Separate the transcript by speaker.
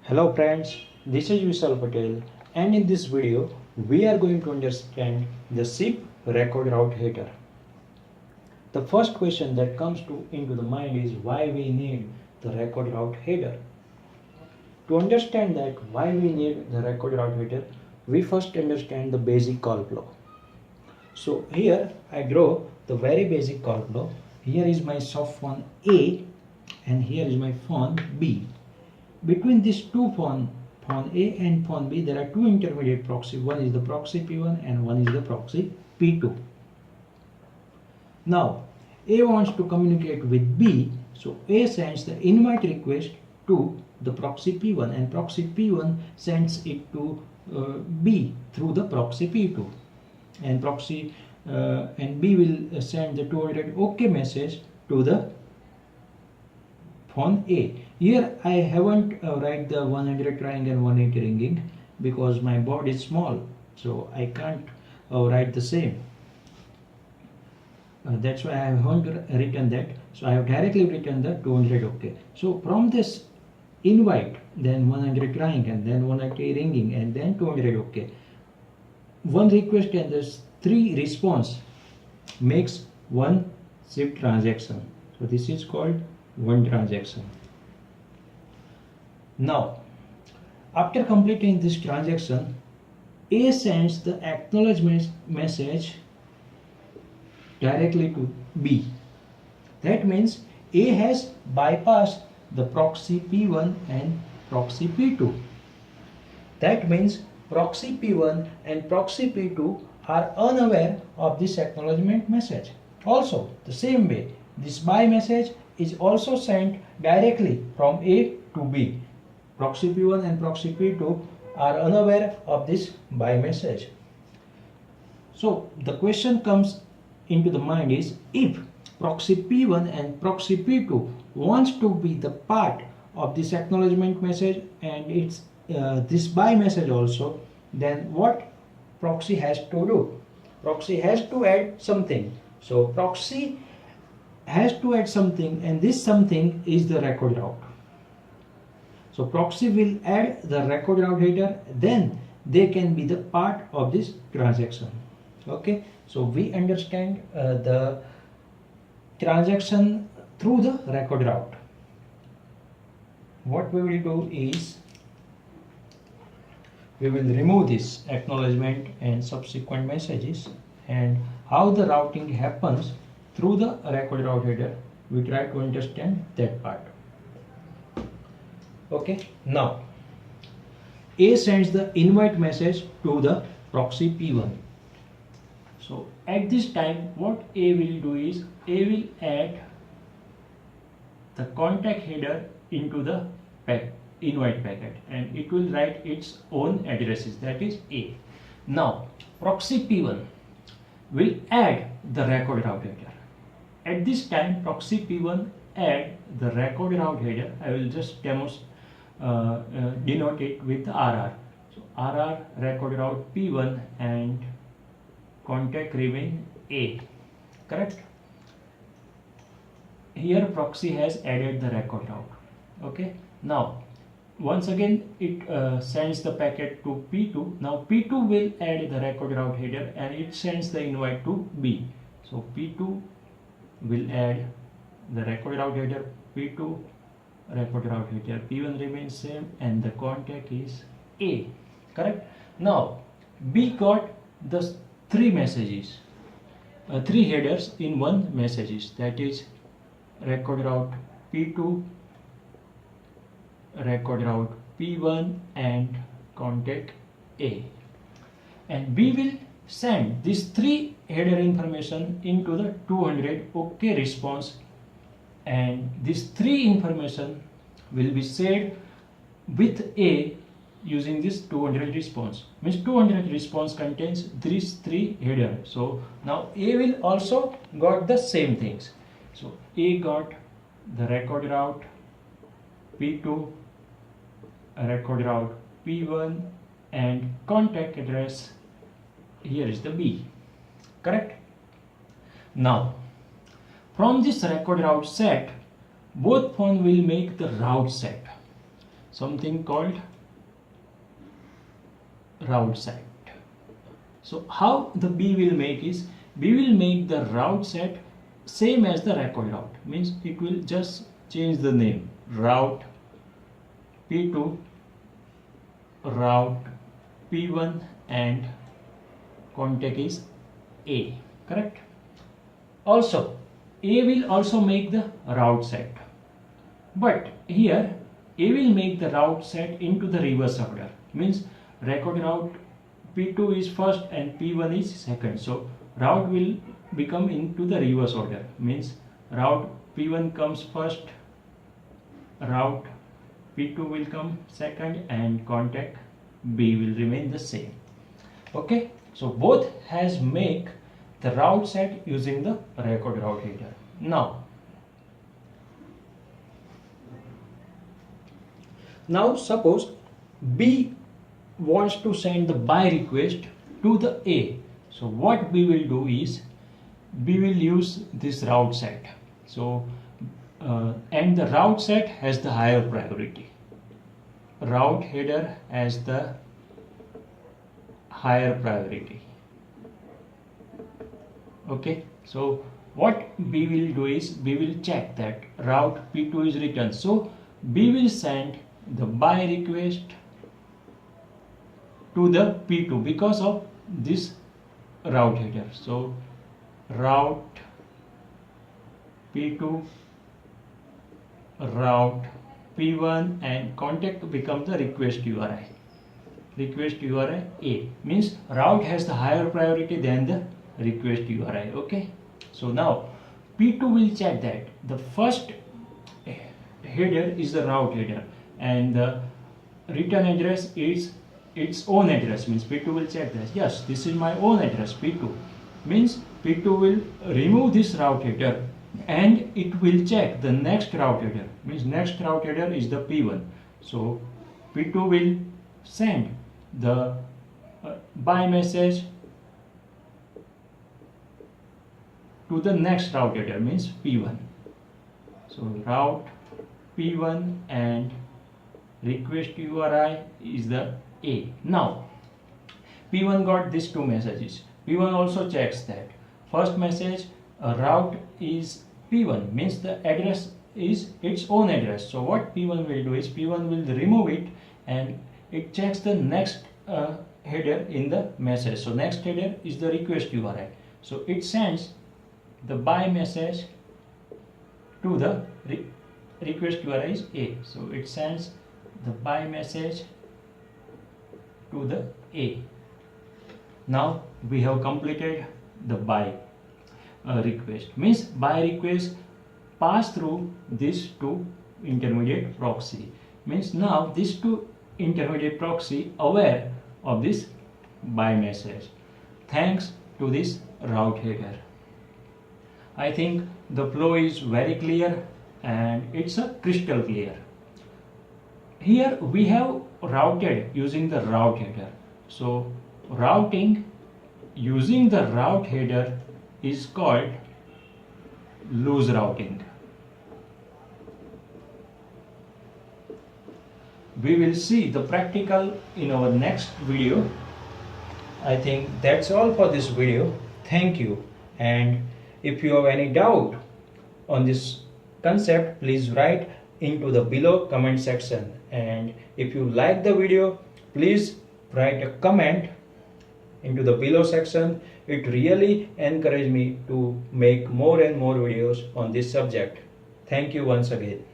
Speaker 1: Hello friends, this is Vishal Patel and in this video we are going to understand the SIP record route header. The first question that comes into the mind is why we need the record route header. To understand that why we need the record route header, we first understand the basic call flow. So here I draw the very basic call flow. Here is my soft phone A and here is my phone B. Between these two phone A and phone B, there are two intermediate proxy. One is the proxy P1 and one is the proxy P2. Now, A wants to communicate with B, so A sends the invite request to the proxy P1 and proxy P1 sends it to B through the proxy P2. And and B will send the 200 OK message to the phone A. Here I haven't write the 100 trying and 180 ringing because my board is small, so I can't write the same. That's why I haven't written that. So I have directly written the 200 OK. So from this invite, then 100 trying and then 180 ringing and then 200 OK. One request and this 3 response makes one SIP transaction. So this is called one transaction. Now, after completing this transaction, A sends the acknowledgement message directly to B. That means A has bypassed the proxy P1 and proxy P2. That means proxy P1 and proxy P2 are unaware of this acknowledgement message. Also, the same way, this by message is also sent directly from A to B. Proxy P1 and proxy P2 are unaware of this by message. So the question comes into the mind is, if proxy P1 and proxy P2 wants to be the part of this acknowledgement message and it's this by message also, then what proxy has to do? Proxy has to add something. So proxy has to add something and this something is the record route. So proxy will add the record route header, then they can be the part of this transaction. Okay, so we understand the transaction through the record route. What we will do is we will remove this acknowledgement and subsequent messages, and how the routing happens through the record route header, we try to understand that part. Okay, now A sends the invite message to the proxy P1. So at this time what A will do is A will add the contact header into the invite packet and it will write its own addresses, that is A. Now proxy P1 will add the record route header. At this time proxy P1 add the record route header. I will just denote it with RR. So RR record route P1 and contact remain A. Correct? Here proxy has added the record route. Okay. Now once again it sends the packet to P2. Now P2 will add the record route header and it sends the invite to B. So P2 will add the record route header P2, record route header P1 remains same and the contact is A. Correct? Now B got the 3 messages, 3 headers in one messages, that is record route P2, record route P1 and contact A. And B will send these 3 header information into the 200 OK response, and this 3 information will be shared with A using this 200 response. Means 200 response contains these 3 header. So now A will also got the same things. So A got the record route P2, record route P1 and contact address. Here is the B. Correct? Now from this record route set, both phone will make the route set. something called route set. So how the B will make is, B will make the route set same as the record route, means it will just change the name, route P2, route P1, and contact is A, correct? Also A will also make the route set, but here A will make the route set into the reverse order, means record route P2 is first and P1 is second, so route will become into the reverse order, means route P1 comes first, route P2 will come second, and contact B will remain the same. Okay, so both has make the route set using the record route header. Now suppose B wants to send the buy request to the A. So what B will do is, B will use this route set. So and the route set has the higher priority. Route header has the higher priority. Okay, so what B will do is, B will check that route P2 is returned. So B will send the buy request to the P2 because of this route header. So route P2, route P1, and contact becomes the request URI. Request URI A, means route has the higher priority than the request URI. Okay, so now P2 will check that the first header is the route header and the return address is its own address, means P2 will check that yes, this is my own address P2, means P2 will remove this route header and it will check the next route header, means next route header is the P1. So P2 will send the buy message to the next route header, means P1. So route P1 and request URI is the A. Now P1 got these two messages. P1 also checks that first message route is P1, means the address is its own address. So what P1 will do is, P1 will remove it and it checks the next header in the message. So next header is the request URI. So it sends the buy message to the request URI is A. So it sends the buy message to the A. Now we have completed the buy request, means buy request pass through these two intermediate proxy, means now these two intermediate proxy aware of this buy message thanks to this route header. I think the flow is very clear and it's a crystal clear. Here we have routed using the route header. So routing using the route header is called loose routing. We will see the practical in our next video. I think that's all for this video. Thank you. And if you have any doubt on this concept, please write into the below comment section. And if you like the video, please write a comment into the below section. It really encourages me to make more and more videos on this subject. Thank you once again.